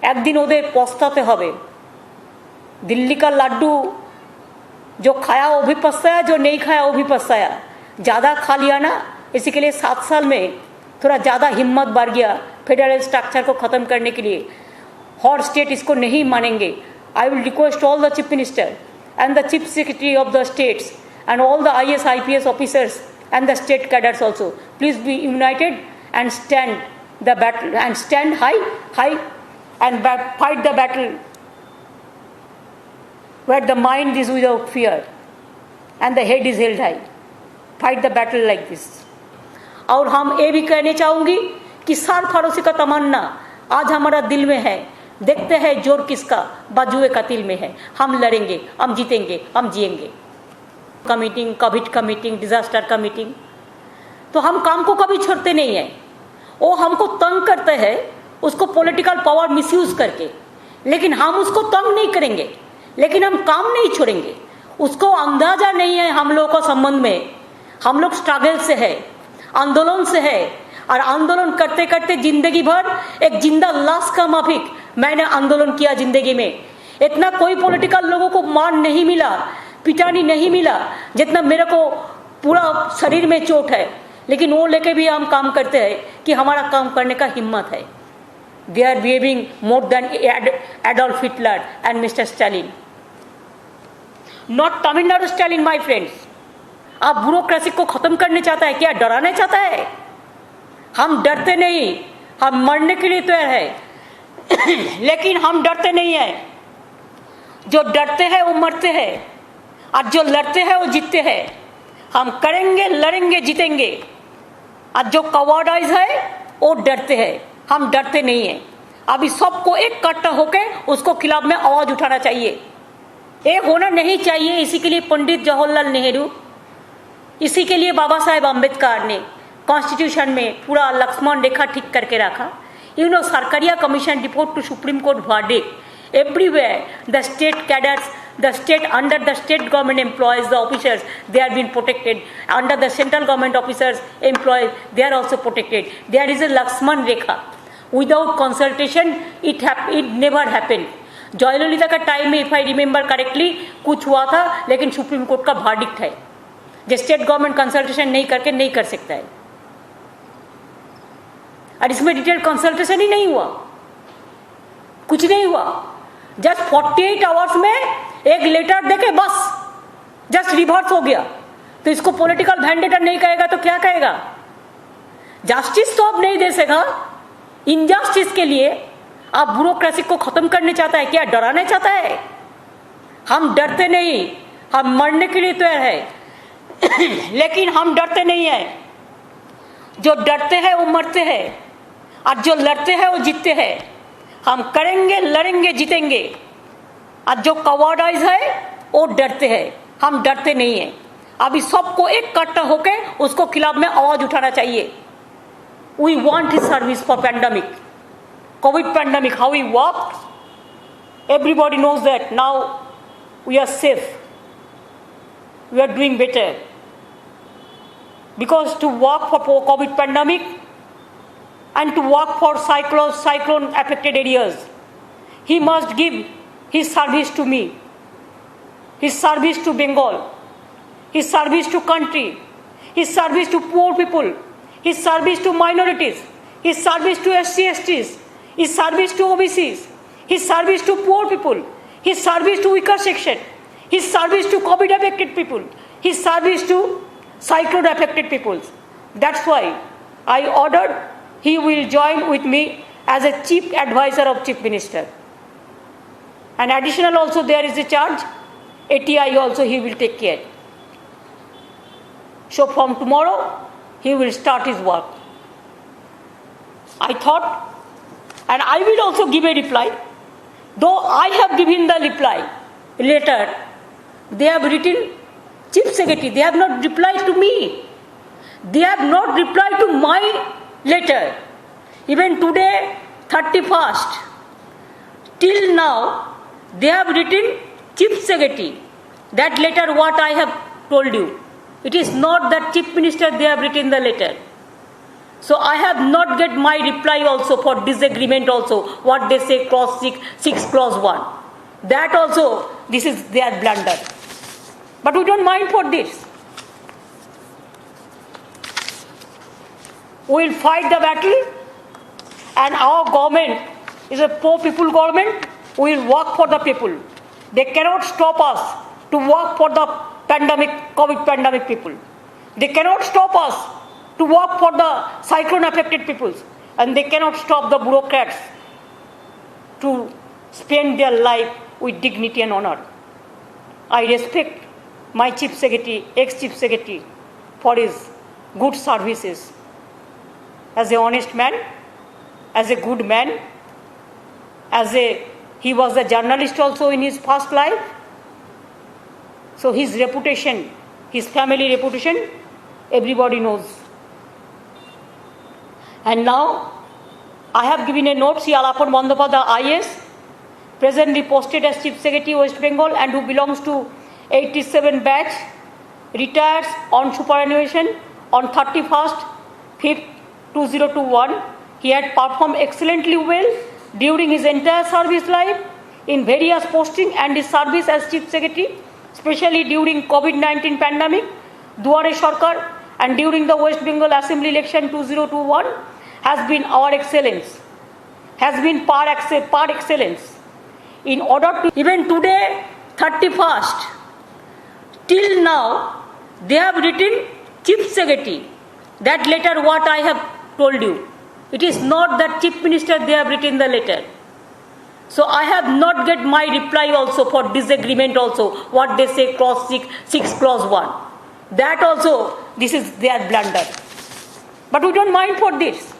एक दिन ओদের पछताते হবে। दिल्ली का लड्डू जो खाया वो भी पछताया, जो नहीं खाया वो भी पछताया। ज़्यादा खा लिया ना, इसी के लिए 7 साल में थोड़ा ज़्यादा हिम्मत बढ़ गया फेडरल स्ट्रक्चर को ख़त्म करने के लिए। हर स्टेट इसको नहीं मानेंगे। I will request all the chief minister and the chief secretary of the states and all the IAS IPS officers and the state cadres also, please be united and stand the battle and stand high and fight the battle where the mind is without fear and the head is held high. Fight the battle like this. और हम ये भी कहने चाहूँगी कि सरफरोशी का तमन्ना आज हमारा दिल में है। देखते हैं जोर किसका बाजुए कतिल में है। हम लड़ेंगे, हम जीतेंगे, हम जिएंगे। का मीटिंग, कोविड का मीटिंग, डिजास्टर का मीटिंग, तो हम काम को कभी छोड़ते नहीं है। वो हमको तंग करते हैं उसको पॉलिटिकल पावर मिसयूज करके, लेकिन हम उसको तंग नहीं करेंगे, लेकिन हम काम नहीं छोड़ेंगे। उसको अंदाजा नहीं है हम लोगों को संबंध में। हम लोग स्ट्रगल से है, आंदोलन से है, और आंदोलन करते करते जिंदगी भर एक जिंदा लाश का माफिक मैंने आंदोलन किया जिंदगी में। इतना कोई पॉलिटिकल लोगों को मान नहीं मिला, पिटानी नहीं मिला जितना मेरे को पूरा शरीर में चोट है, लेकिन वो लेके भी हम काम करते हैं कि हमारा काम करने का हिम्मत है। They are behaving more than Adolf Hitler and mister Stalin, not Tamil Nadu Stalin my friends. आप ब्यूरोक्रेसी को खत्म करने चाहता है क्या? डराने चाहता है? हम डरते नहीं, हम मरने के लिए तैयार है लेकिन हम डरते नहीं है। जो डरते हैं वो मरते हैं, और जो लड़ते हैं वो जीतते हैं। हम करेंगे, लड़ेंगे, जीतेंगे। और जो कवर्डाइज है वो डरते हैं, हम डरते नहीं है। अभी सबको एक इकट्ठा होकर उसको खिलाफ में आवाज उठाना चाहिए। ये होना नहीं चाहिए। इसी के लिए पंडित जवाहरलाल नेहरू, इसी के लिए बाबा साहेब अम्बेडकर ने कॉन्स्टिट्यूशन में पूरा लक्ष्मण रेखा ठीक करके रखा। You know, Sarkaria commission report to supreme court verdict everywhere the state cadres, the state under the state government employees, the officers, they are being protected. Under the central government officers employees, they are also protected. There is a Lakshman Rekha. Without consultation it never happened. Jayalalithaa का time में if I remember correctly कुछ हुआ था, लेकिन supreme court का verdict है जो state government consultation नहीं करके नहीं कर सकता है। और इसमें डिटेल कंसल्टेशन ही नहीं हुआ, कुछ नहीं हुआ। जस्ट 48 आवर्स में एक लेटर देके बस जस्ट रिवर्स हो गया। तो इसको पॉलिटिकल वेंडेटा नहीं कहेगा तो क्या कहेगा? जस्टिस तो अब नहीं दे सकेगा। इनजस्टिस के लिए आप ब्यूरोक्रेसी को खत्म करने चाहता है क्या? डराने चाहता है? हम डरते नहीं, हम मरने के लिए तैयार है लेकिन हम डरते नहीं है। जो डरते हैं वो मरते हैं, और जो लड़ते हैं वो जीतते हैं। हम करेंगे, लड़ेंगे, जीतेंगे। और जो कवर्डाइज है वो डरते हैं, हम डरते नहीं है। अभी सबको एक इकट्ठा होकर उसको खिलाफ में आवाज उठाना चाहिए। We want his service for pandemic, covid pandemic, how we work, everybody knows that now we are safe, we are doing better. Because to work for COVID pandemic and to work for cyclone affected areas, he must give his service to me, his service to Bengal, his service to country, his service to poor people, his service to minorities, his service to SC/STs, his service to OBCs, his service to poor people, his service to weaker section, his service to COVID affected people, his service to cyclone affected peoples. That's why I ordered he will join with me as a chief advisor of chief minister. And additional also there is a charge, ATI also he will take care. So from tomorrow he will start his work. I thought, and I will also give a reply, though I have given the reply letter, they have written Chief Secretary, they have not replied to me. They have not replied to my letter. Even today, 31st, till now, they have written Chief Secretary. That letter what I have told you. It is not that Chief Minister they have written the letter. So I have not get my reply also for disagreement also, what they say clause 6 clause 1. That also, this is their blunder. But we don't mind for this. We will fight the battle, and our government is a poor people government. We will work for the people. They cannot stop us to work for the COVID pandemic people. They cannot stop us to work for the cyclone affected peoples, and they cannot stop the bureaucrats to spend their life with dignity and honor. I respect my Chief Secretary, ex-Chief Secretary, for his good services as an honest man, as a good man, he was a journalist also in his past life. So his reputation, his family reputation, everybody knows. And now, I have given a note, Sri Alapon Bandyopadhyay IAS, presently posted as Chief Secretary West Bengal and who belongs to 87 batch, retires on superannuation on 31st 5th 2021. He had performed excellently well during his entire service life in various postings and his service as Chief Secretary, especially during COVID-19 pandemic, Duare Sarkar, and during the West Bengal Assembly election 2021 has been our excellence, has been par excellence. In order to, even today, 31st, till now, they have written Chief Secretary. That letter what I have told you. It is not that Chief Minister they have written the letter. So I have not get my reply also for disagreement also, what they say clause 6 clause 1. That also, this is their blunder. But we don't mind for this.